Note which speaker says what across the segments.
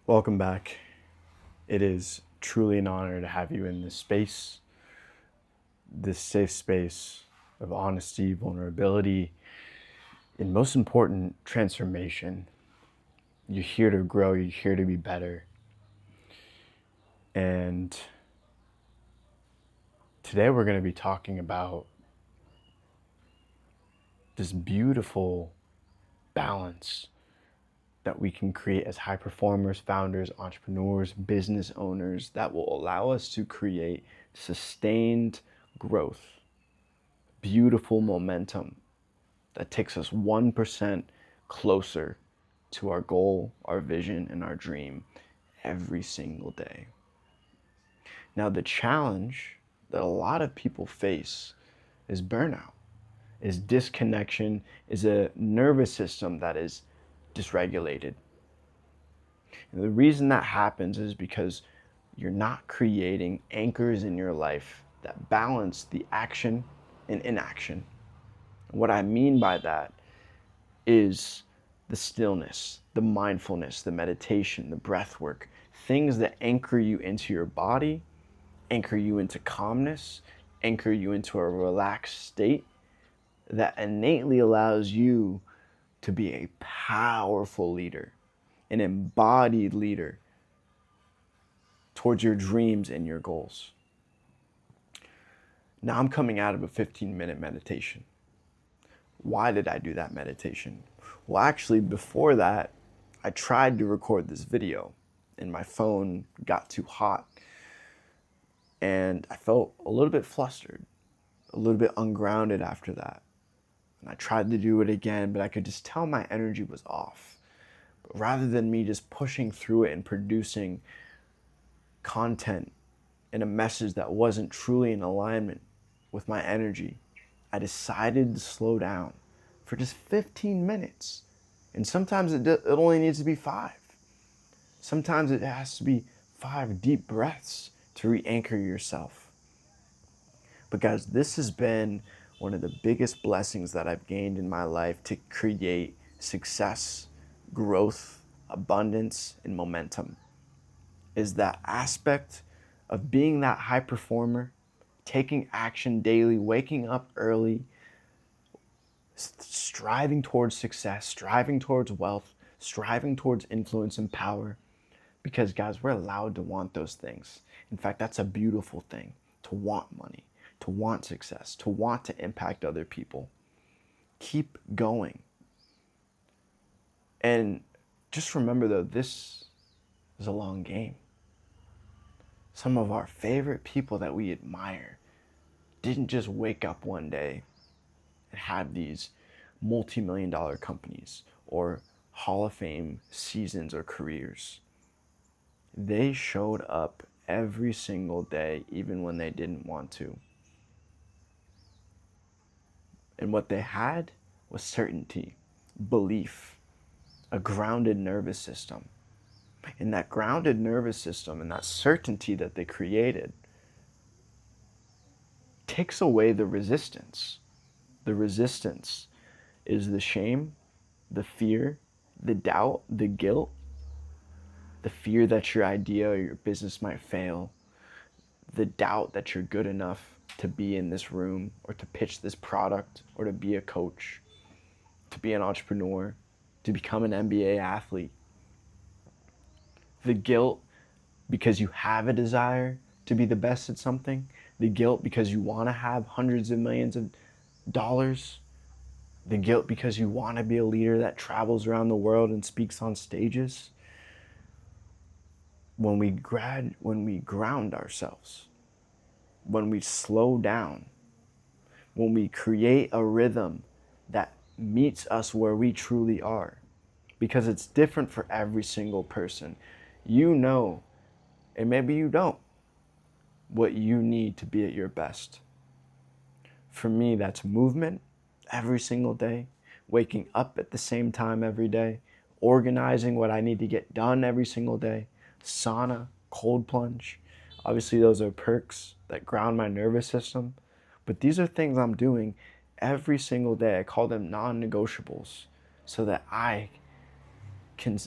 Speaker 1: Welcome back. It is truly an honor to have you in this space, this safe space of honesty, vulnerability, and most important, transformation. You're here to grow, you're here to be better. And today we're going to be talking about this beautiful balance that we can create as high performers, founders, entrepreneurs, business owners that will allow us to create sustained growth, beautiful momentum that takes us 1% closer to our goal, our vision, and our dream every single day. Now, the challenge that a lot of people face is burnout, is disconnection, is a nervous system that is dysregulated. And the reason that happens is because you're not creating anchors in your life that balance the action and inaction. What I mean by that is the stillness, the mindfulness, the meditation, the breath work, things that anchor you into your body, anchor you into calmness, anchor you into a relaxed state that innately allows you to be a powerful leader, an embodied leader towards your dreams and your goals. Now I'm coming out of a 15-minute meditation. Why did I do that meditation? Well, actually, before that, I tried to record this video and my phone got too hot and I felt a little bit flustered, a little bit ungrounded after that. And I tried to do it again, but I could just tell my energy was off. But rather than me just pushing through it and producing content and a message that wasn't truly in alignment with my energy, I decided to slow down for just 15 minutes. And sometimes it only needs to be 5. Sometimes it has to be 5 deep breaths to re-anchor yourself. But guys, this has been one of the biggest blessings that I've gained in my life to create success, growth, abundance, and momentum, is that aspect of being that high performer, taking action daily, waking up early, striving towards success, striving towards wealth, striving towards influence and power. Because guys, we're allowed to want those things. In fact, that's a beautiful thing, to want money, to want success, to want to impact other people. Keep going. And just remember though, this is a long game. Some of our favorite people that we admire didn't just wake up one day and have these multi-million-dollar companies or Hall of Fame seasons or careers. They showed up every single day, even when they didn't want to. And what they had was certainty, belief, a grounded nervous system. And that grounded nervous system and that certainty that they created takes away the resistance. The resistance is the shame, the fear, the doubt, the guilt, the fear that your idea or your business might fail, the doubt that you're good enough to be in this room or to pitch this product or to be a coach, to be an entrepreneur, to become an NBA athlete. The guilt because you have a desire to be the best at something, the guilt because you want to have hundreds of millions of dollars, the guilt because you want to be a leader that travels around the world and speaks on stages. When we ground ourselves, when we slow down, when we create a rhythm that meets us where we truly are, because it's different for every single person. You know, and maybe you don't, what you need to be at your best. For me, that's movement every single day, waking up at the same time every day, organizing what I need to get done every single day, sauna, cold plunge. Obviously, those are perks that ground my nervous system, but these are things I'm doing every single day. I call them non-negotiables. so that I can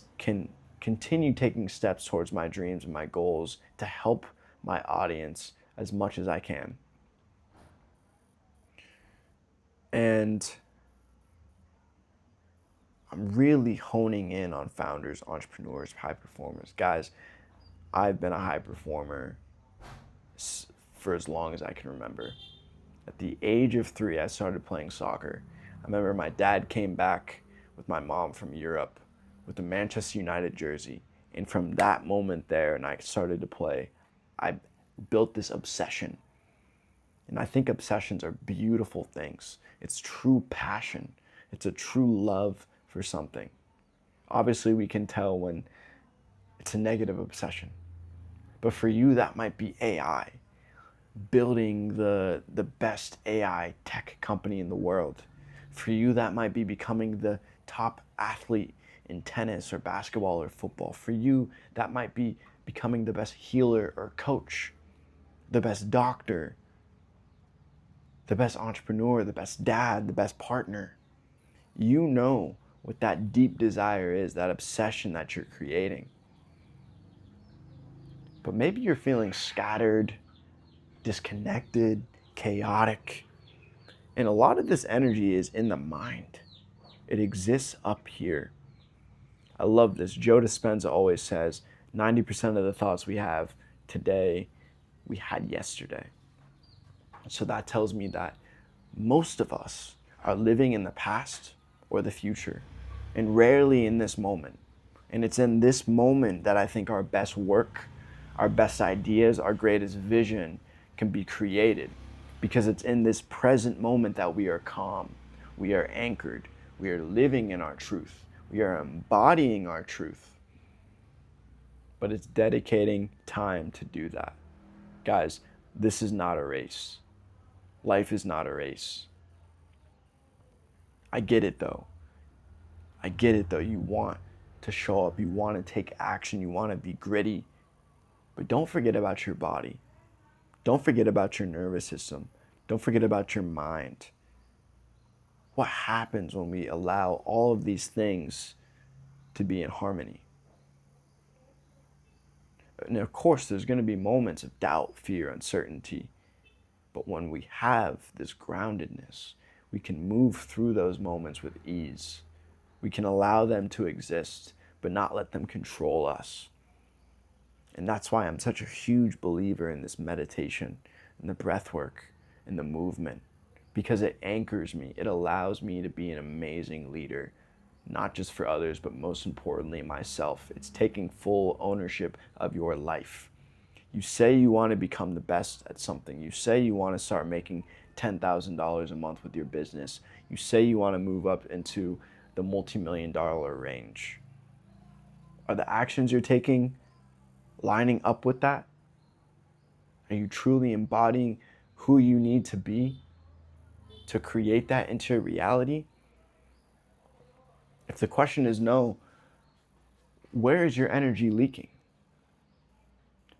Speaker 1: continue taking steps towards my dreams and my goals to help my audience as much as I can. And I'm really honing in on founders, entrepreneurs, high performers. Guys, I've been a high performer for as long as I can remember. At the age of 3, I started playing soccer. I remember my dad came back with my mom from Europe with a Manchester United jersey. And from that moment there, and I started to play, I built this obsession. And I think obsessions are beautiful things. It's true passion. It's a true love for something. Obviously, we can tell when it's a negative obsession. But for you, that might be AI. Building the best AI tech company in the world. For you, that might be becoming the top athlete in tennis or basketball or football. For you, that might be becoming the best healer or coach, the best doctor, the best entrepreneur, the best dad, the best partner. You know what that deep desire is, that obsession that you're creating. But maybe you're feeling scattered, disconnected, chaotic. And a lot of this energy is in the mind. It exists up here. I love this. Joe Dispenza always says 90% of the thoughts we have today, we had yesterday. So that tells me that most of us are living in the past or the future, and rarely in this moment. And it's in this moment that I think our best work, our best ideas, our greatest vision can be created, because it's in this present moment that we are calm, we are anchored, we are living in our truth, we are embodying our truth. But it's dedicating time to do that. Guys, this is not a race. Life is not a race. I get it though. I get it though. You want to show up, you want to take action, you want to be gritty. But don't forget about your body. Don't forget about your nervous system. Don't forget about your mind. What happens when we allow all of these things to be in harmony? And of course, there's going to be moments of doubt, fear, uncertainty. But when we have this groundedness, we can move through those moments with ease. We can allow them to exist, but not let them control us. And that's why I'm such a huge believer in this meditation, and the breath work, and the movement, because it anchors me. It allows me to be an amazing leader, not just for others, but most importantly, myself. It's taking full ownership of your life. You say you want to become the best at something. You say you want to start making $10,000 a month with your business. You say you want to move up into the multi-million-dollar range. Are the actions you're taking lining up with that? Are you truly embodying who you need to be to create that into a reality? If the question is no, where is your energy leaking?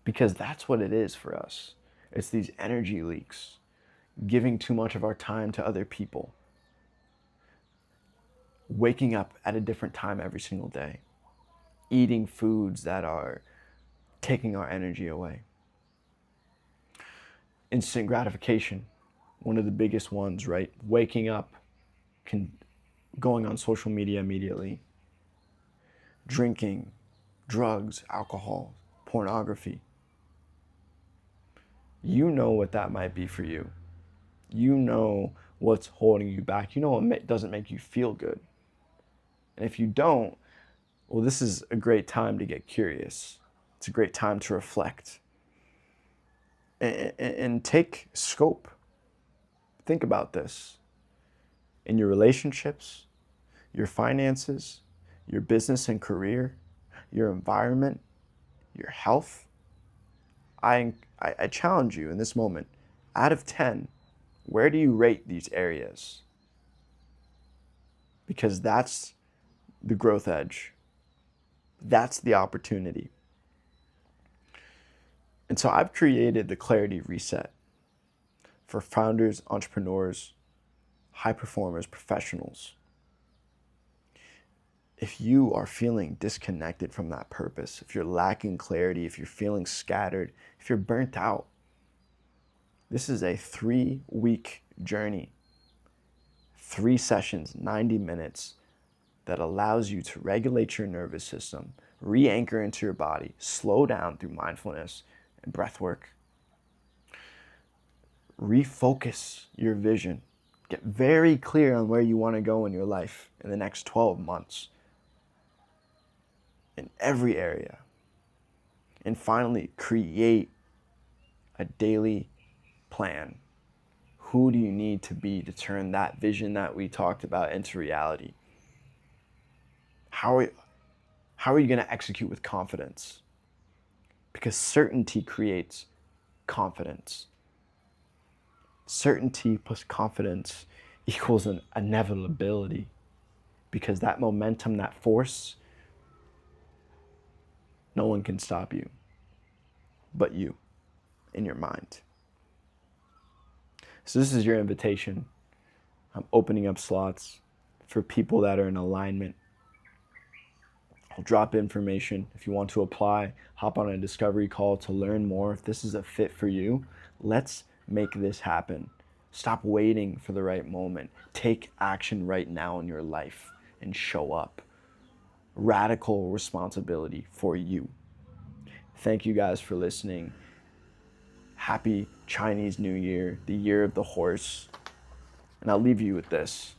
Speaker 1: Because that's what it is for us. It's these energy leaks, giving too much of our time to other people, waking up at a different time every single day, eating foods that are taking our energy away. Instant gratification, one of the biggest ones, right? Waking up, going on social media immediately, drinking, drugs, alcohol, pornography. You know what that might be for you. You know what's holding you back. You know what doesn't make you feel good. And if you don't, well, this is a great time to get curious. It's a great time to reflect and take scope. Think about this. In your relationships, your finances, your business and career, your environment, your health, I challenge you in this moment, out of 10, where do you rate these areas? Because that's the growth edge. That's the opportunity. And so I've created the Clarity Reset for founders, entrepreneurs, high performers, professionals. If you are feeling disconnected from that purpose, if you're lacking clarity, if you're feeling scattered, if you're burnt out, this is a 3-week journey, 3 sessions, 90 minutes, that allows you to regulate your nervous system, re-anchor into your body, slow down through mindfulness and breath work, refocus your vision, get very clear on where you want to go in your life in the next 12 months in every area. And finally, create a daily plan. Who do you need to be to turn that vision that we talked about into reality? How are you going to execute with confidence? Because certainty creates confidence. Certainty plus confidence equals an inevitability, because that momentum, that force, no one can stop you but you in your mind. So this is your invitation. I'm opening up slots for people that are in alignment. I'll drop information. If you want to apply, hop on a discovery call to learn more. If this is a fit for you, let's make this happen. Stop waiting for the right moment. Take action right now in your life and show up. Radical responsibility for you. Thank you guys for listening. Happy Chinese New Year, the year of the horse. And I'll leave you with this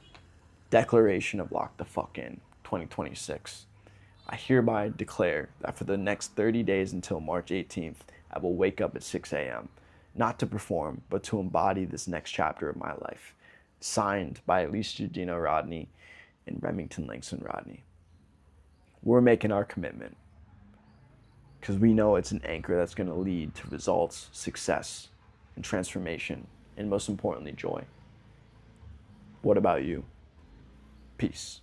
Speaker 1: declaration of Lock the Fuck In 2026. I hereby declare that for the next 30 days until March 18th, I will wake up at 6 a.m., not to perform, but to embody this next chapter of my life. Signed by Alicia Gina Rodney and Remington Langston Rodney. We're making our commitment because we know it's an anchor that's going to lead to results, success, and transformation, and most importantly, joy. What about you? Peace.